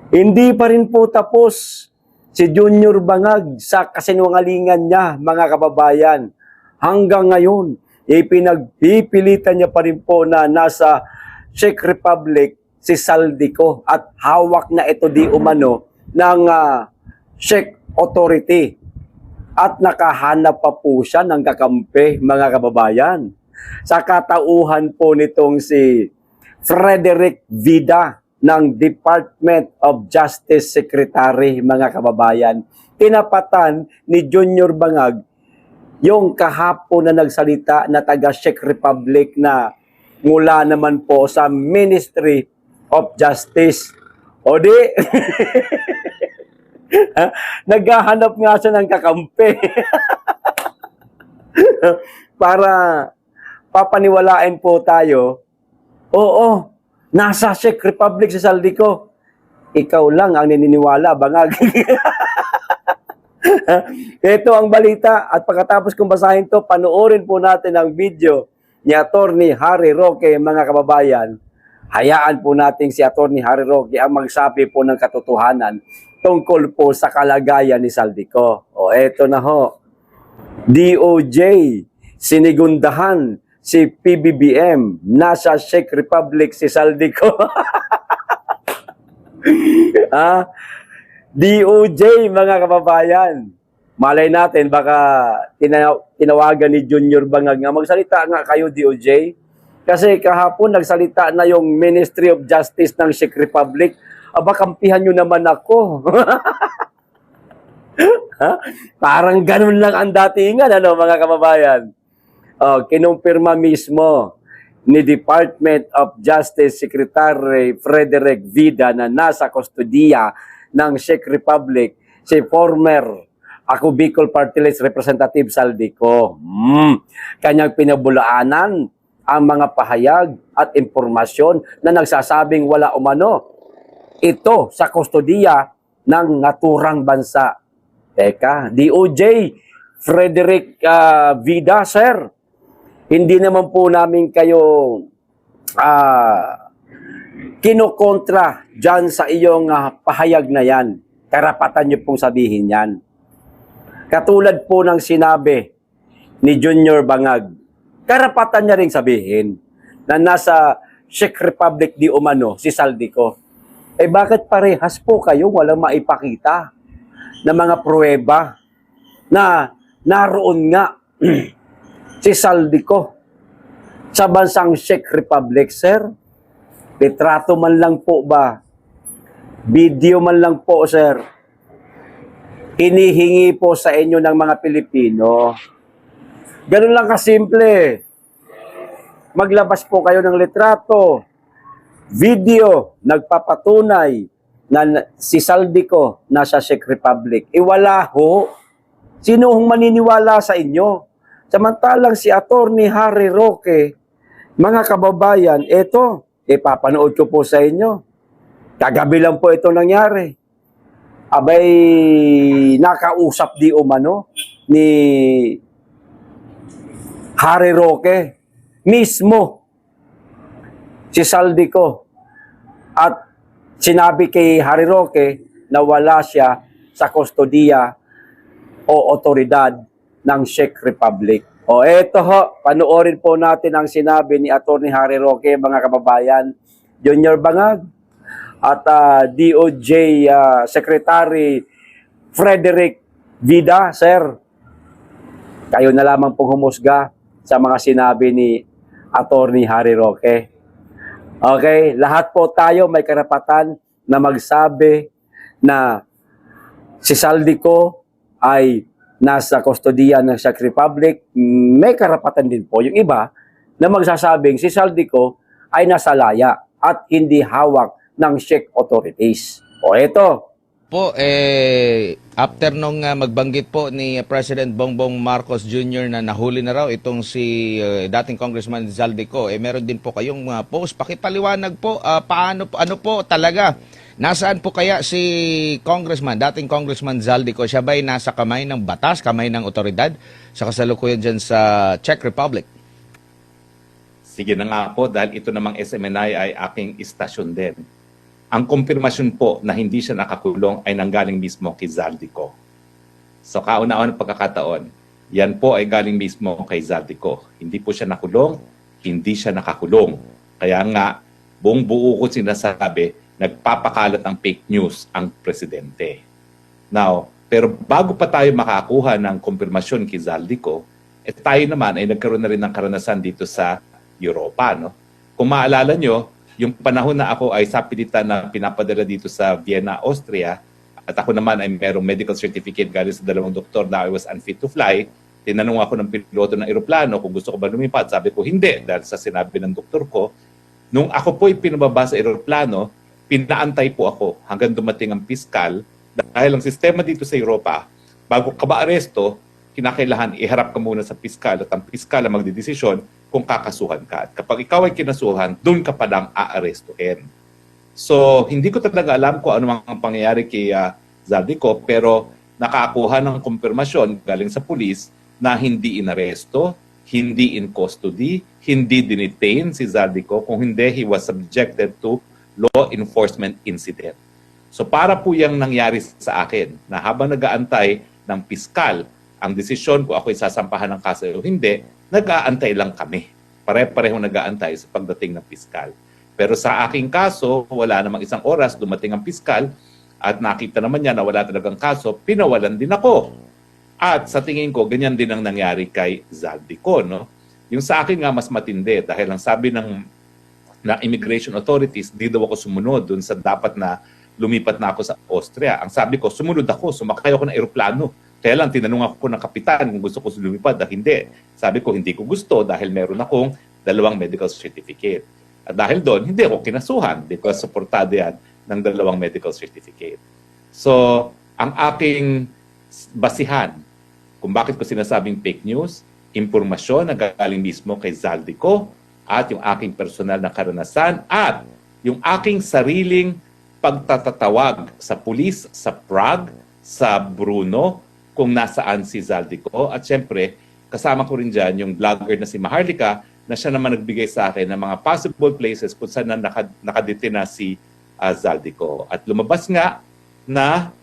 Hindi pa rin po tapos si Junior Bangag sa kasinungalingan niya, mga kababayan. Hanggang ngayon, ipinagpipilitan niya pa rin po na nasa Czech Republic si Saldico at hawak na ito di umano ng Czech authority. At nakahanap pa po siya ng kakampi, mga kababayan. Sa katauhan po nitong si Frederick Vida ng Department of Justice Secretary, mga kababayan. Tinapatan ni Junior Bangag yung kahapon na nagsalita na taga Czech Republic na mula naman po sa Ministry of Justice. O di, naghahanap nga siya ng kakampi para papaniwalain po tayo. Oo, nasa Czech Republic si Saldico. Ikaw lang ang naniniwala, Bangag. Ito ang balita at pagkatapos kong basahin to, panoorin po natin ang video ni Attorney Harry Roque, mga kababayan. Hayaan po natin si Attorney Harry Roque ang magsabi po ng katotohanan tungkol po sa kalagayan ni Saldico. O eto na ho, DOJ, sinigundahan si PBBM, nasa Czech Republic si Saldico. DOJ, mga kababayan. Malay natin, baka tinawagan ni Junior Bangag nga, magsalita nga kayo DOJ. Kasi kahapon nagsalita na yung Ministry of Justice ng Czech Republic. Aba, kampihan nyo naman ako. Parang ganun lang ang datingan, ano, mga kababayan. Kinumpirma mismo ni Department of Justice Secretary Frederick Vida na nasa kustodiya ng Czech Republic si former Ako Bicol Party List Representative Saldico. Kanyang pinabulaanan ang mga pahayag at impormasyon na nagsasabing wala umano ito sa kustodiya ng naturang bansa. Teka, DOJ, Frederick Vida, sir, hindi naman po namin kayo kinokontra dyan sa iyong pahayag na yan. Karapatan niyo pong sabihin yan. Katulad po ng sinabi ni Junior Bangag, karapatan niya ring sabihin na nasa Czech Republic di umano si Saldico. Eh bakit parehas po kayo walang maipakita na mga pruweba na naroon nga si Saldico sa bansang Czech Republic, sir? Litrato man lang po ba? Video man lang po, sir? Hinihingi po sa inyo ng mga Pilipino. Ganun lang kasimple. Maglabas po kayo ng litrato, video, nagpapatunay na si Saldico nasa Czech Republic. Wala ho. Sino hong maniniwala sa inyo? Samantalang si Attorney Harry Roque, mga kababayan, eto, ipapanood ko po sa inyo. Kagabi lang po ito nangyari. Abay, nakausap di umano ni Harry Roque mismo si Saldico. At sinabi kay Harry Roque na wala siya sa kustodiya o otoridad ng Czech Republic. O eto ho, panoorin po natin ang sinabi ni Attorney Harry Roque, mga kababayan. Junior Bangag at DOJ Secretary Frederick Vida, sir. Kayo na lamang pong humusga sa mga sinabi ni Attorney Harry Roque. Okay, lahat po tayo may karapatan na magsabi na si Saldico ay nasa kustodiya ng Czech Republic. May karapatan din po yung iba na magsasabing si Saldico ay nasa laya at hindi hawak ng Czech authorities. O eto. Po, after nung magbanggit po ni President Bongbong Marcos Jr. na nahuli na raw itong si dating Congressman Saldico, meron din po kayong post. Pakipaliwanag po, paano, ano po talaga, nasaan po kaya si dating Congressman Saldico? Siya ba'y nasa kamay ng batas, kamay ng otoridad sa kasalukuyan dyan sa Czech Republic? Sige na nga po, dahil ito namang SMNI ay aking istasyon din. ang kumpirmasyon po na hindi siya nakakulong ay nanggaling mismo kay Zaldico. So kauna-unang pagkakataon, yan po ay galing mismo kay Zaldico. Hindi po siya nakulong, hindi siya nakakulong. Kaya nga, buong buo ko sinasabi, nagpapakalat ng fake news ang presidente. Now, pero bago pa tayo makakuha ng kumpirmasyon kay Zaldico, tayo naman ay nagkaroon na rin ng karanasan dito sa Europa. No? Kung maalala nyo, yung panahon na ako ay sapilitan na pinapadala dito sa Vienna, Austria, at ako naman ay merong medical certificate galing sa dalawang doktor na I was unfit to fly, tinanong ako ng piloto ng eroplano kung gusto ko ba lumipad. Sabi ko hindi dahil sa sinabi ng doktor ko. Nung ako po'y pinababa sa eroplano, pinaantay po ako hanggang dumating ang piskal dahil ang sistema dito sa Europa, bago ka ba-aresto, kinakailangan iharap ka muna sa piskal at ang piskal ang magdidesisyon kung kakasuhan ka. At kapag ikaw ay kinasuhan, doon ka pa lang aarestuhin. So, hindi ko talaga alam kung ano ang pangyayari kay Zaldico, pero nakakuha ng kumpirmasyon galing sa pulis na hindi inaresto, hindi in custody, hindi dinitain si Zaldico, kung hindi, he was subjected to law enforcement incident. So para po yung nangyari sa akin na habang nag-aantay ng piskal ang desisyon kung ako'y sasampahan ng kaso o hindi, nag-aantay lang kami. Pare-parehong nag-aantay sa pagdating ng piskal. Pero sa aking kaso, wala namang isang oras, dumating ang piskal at nakita naman niya na wala talagang kaso, pinawalan din ako. At sa tingin ko, ganyan din ang nangyari kay Zaldico. No? Yung sa akin nga mas matindi dahil ang sabi ng immigration authorities, di daw ako sumunod dun sa dapat na lumipat na ako sa Austria. Ang sabi ko, sumunod ako, sumakay ako ng eroplano. Kaya lang, tinanong ako ng kapitan kung gusto ko lumipad at hindi. Sabi ko, hindi ko gusto dahil meron akong 2 medical certificate. At dahil doon, hindi ako kinasuhan because supportado yan ng 2 medical certificate. So, ang aking basihan kung bakit ko sinasabing fake news, impormasyon na galing mismo kay Zaldico at yung aking personal na karanasan at yung aking sariling pagtatatawag sa pulis, sa Prague, sa Brno, kung nasaan si Zaldico. At syempre, kasama ko rin dyan yung vlogger na si Maharlika na siya naman nagbigay sa akin ng mga possible places kung saan na nakadetain na si Zaldico. At lumabas nga na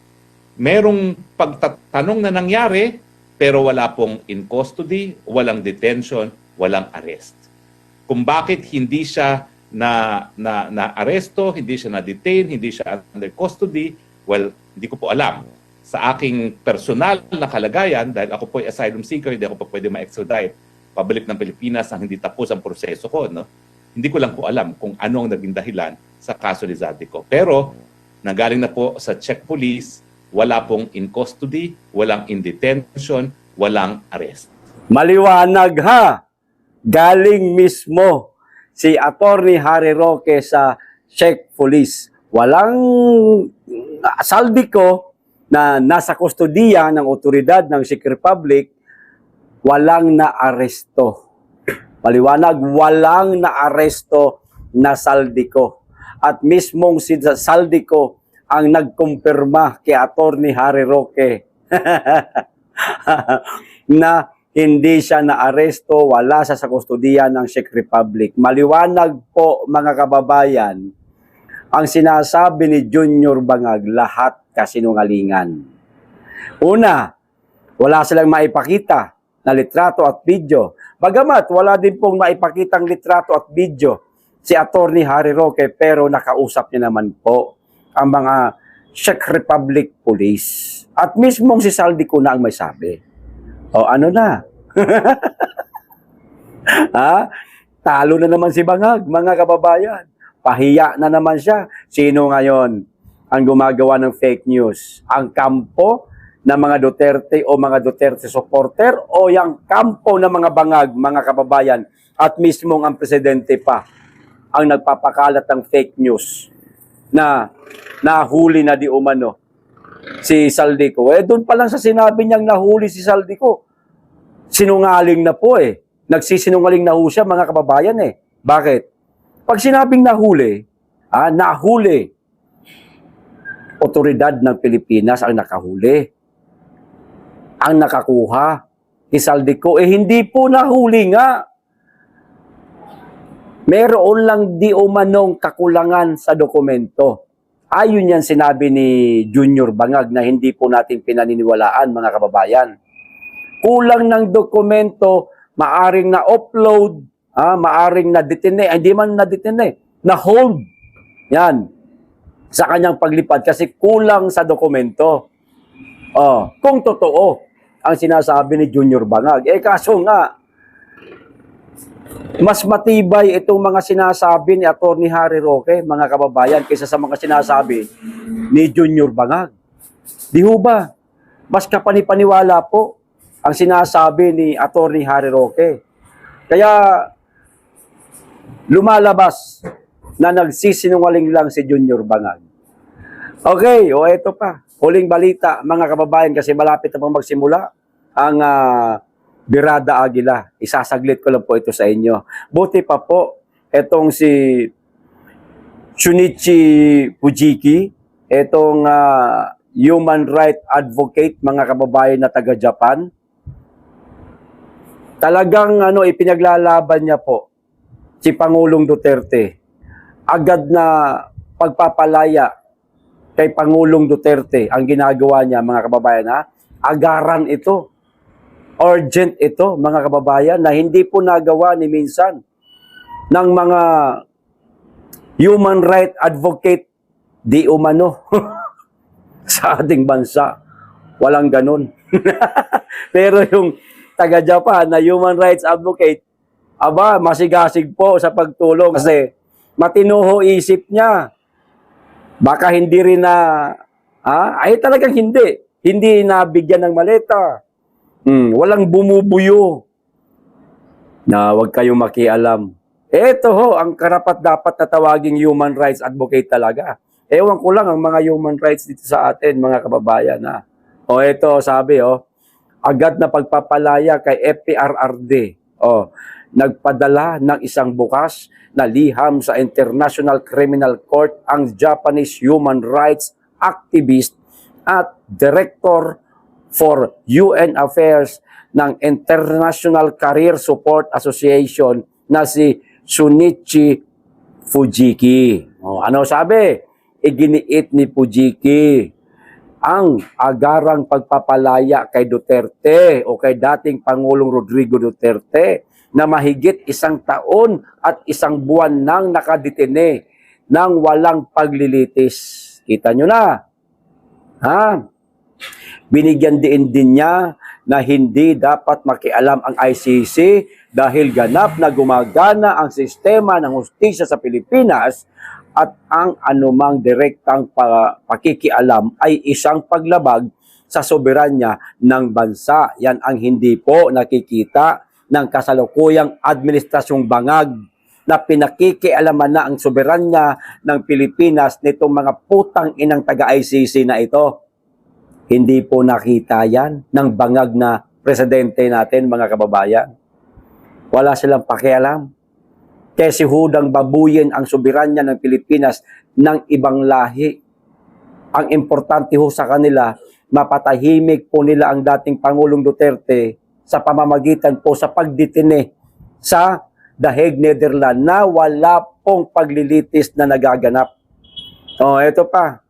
merong pagtatanong na nangyari pero wala pong in custody, walang detention, walang arrest. Kung bakit hindi siya na aresto, hindi siya na-detain, hindi siya under custody, well, hindi ko po alam. Sa aking personal na kalagayan, dahil ako po ay asylum seeker, hindi ako pa pwede ma-extradite pabalik ng Pilipinas ang hindi tapos ang proseso ko. No? Hindi ko lang po alam kung ano ang naging dahilan sa kaso ni Zaldico. Pero, nagaling na po sa Czech Police, wala pong in custody, walang in detention, walang arrest. Maliwanag ha! Galing mismo si Attorney Harry Roque sa Czech Police. Walang Zaldico na nasa kustodiya ng otoridad ng Czech Republic, walang naaresto. Maliwanag, walang naaresto na Zaldico. At mismong si Zaldico ang nagkumpirma kay Attorney Harry Roque na hindi siya naaresto, wala siya sa kustodiya ng Czech Republic. Maliwanag po mga kababayan, ang sinasabi ni Junior Bangag, lahat kasinungalingan. Una, wala silang maipakita na litrato at video. Bagamat wala din pong maipakitang litrato at video si Attorney Harry Roque, pero nakausap niya naman po ang mga Czech Republic Police. At mismong si Zaldico na ang may sabi. O ano na? Ha? Talo na naman si Bangag, mga kababayan. Pahiya na naman siya. Sino ngayon ang gumagawa ng fake news? Ang kampo ng mga Duterte o mga Duterte supporter o yung kampo ng mga Bangag, mga kababayan, at mismong ang presidente pa ang nagpapakalat ng fake news na nahuli na di umano si Zaldico. Doon pa lang sa sinabi niyang nahuli si Zaldico, sinungaling na po eh. Nagsisinungaling na ho siya, mga kababayan eh. Bakit? Pag sinabing nahuli, nahuli, otoridad ng Pilipinas ang nakahuli. Ang nakakuha ni Zaldico, hindi po nahuli nga. Meron lang di umanong kakulangan sa dokumento. Ayon yan sinabi ni Junior Bangag na hindi po natin pinaniniwalaan, mga kababayan. Kulang ng dokumento, maaring na-upload, maaring na-detine, hindi man na-detine, na-hold. Yan. Sa kanyang paglipad kasi kulang sa dokumento. Kung totoo ang sinasabi ni Junior Bangag. Kaso nga, mas matibay itong mga sinasabi ni Atty. Harry Roque, mga kababayan, kaysa sa mga sinasabi ni Junior Bangag. Di ho ba? Mas kapanipaniwala po ang sinasabi ni Atty. Harry Roque. Kaya lumalabas na nagsisinungaling lang si Junior Bangag. Okay, ito pa. Huling balita, mga kababayan, kasi malapit na pong magsimula ang Birada Aguila. Isasaglit ko lang po ito sa inyo. Buti pa po, itong si Shunichi Fujiki, itong human rights advocate, mga kababayan na taga-Japan, talagang ipinaglalaban niya po si Pangulong Duterte. Agad na pagpapalaya kay Pangulong Duterte ang ginagawa niya, mga kababayan, agaran ito. Urgent ito, mga kababayan, na hindi po nagawa ni minsan ng mga human rights advocate di umano sa ating bansa. Walang ganun. Pero yung taga-Japan na human rights advocate, masigasig po sa pagtulong kasi matinuho isip niya. Baka hindi rin talagang hindi. Hindi nabigyan ng maleta. Walang bumubuyo. Na huwag kayong makialam. Ito ho, ang karapat-dapat na tawaging human rights advocate talaga. Ewan ko lang ang mga human rights dito sa atin, mga kababayan. Ito, sabi, agad na pagpapalaya kay FPRRD. Nagpadala ng isang bukas na liham sa International Criminal Court ang Japanese human rights activist at director for UN Affairs ng International Career Support Association na si Shunichi Fujiki. Ano sabi? Iginiit ni Fujiki ang agarang pagpapalaya kay Duterte o kay dating Pangulong Rodrigo Duterte na mahigit 1 taon at 1 buwan nang nakadetine nang walang paglilitis. Kita nyo na. Binigyan din niya na hindi dapat makialam ang ICC dahil ganap na gumagana ang sistema ng hustisya sa Pilipinas at ang anumang direktang pakikialam ay isang paglabag sa soberanya ng bansa. Yan ang hindi po nakikita ng kasalukuyang administrasyong Bangag na pinakikialaman na ang soberanya ng Pilipinas nitong mga putang inang taga-ICC na ito. Hindi po nakita yan ng Bangag na presidente natin, mga kababayan. Wala silang pakialam. Kasi hudang babuyin ang soberanya ng Pilipinas ng ibang lahi. Ang importante ho sa kanila, mapatahimik po nila ang dating Pangulong Duterte sa pamamagitan po sa pagdetine sa The Hague, Netherlands na wala pong paglilitis na nagaganap. Ito pa.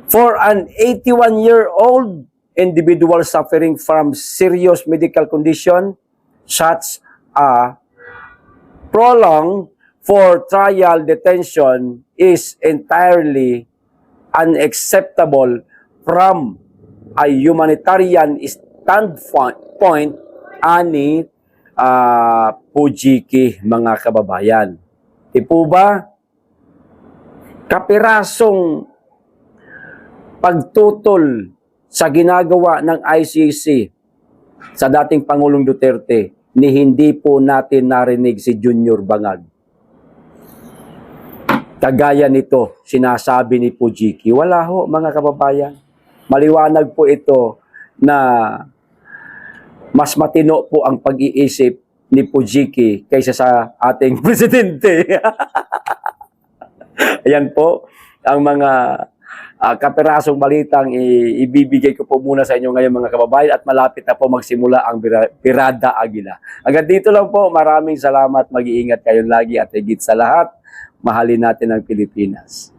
For an 81-year-old individual suffering from serious medical condition such as prolonged for trial detention is entirely unacceptable from a humanitarian standpoint ani Fujiki, mga kababayan. Di po ba? Kapirasong pagtutol sa ginagawa ng ICC sa dating Pangulong Duterte ni hindi po natin narinig si Junior Bangag. Kagaya nito, sinasabi ni Fujiki, wala ho, mga kababayan. Maliwanag po ito na mas matino po ang pag-iisip ni Fujiki kaysa sa ating presidente. Ayan po ang mga kapirasong balitang ibibigay ko po muna sa inyo ngayon, mga kababayan, at malapit na po magsimula ang Birada Aguila. Hanggang dito lang po, maraming salamat, mag-iingat kayo lagi at higit sa lahat, mahalin natin ang Pilipinas.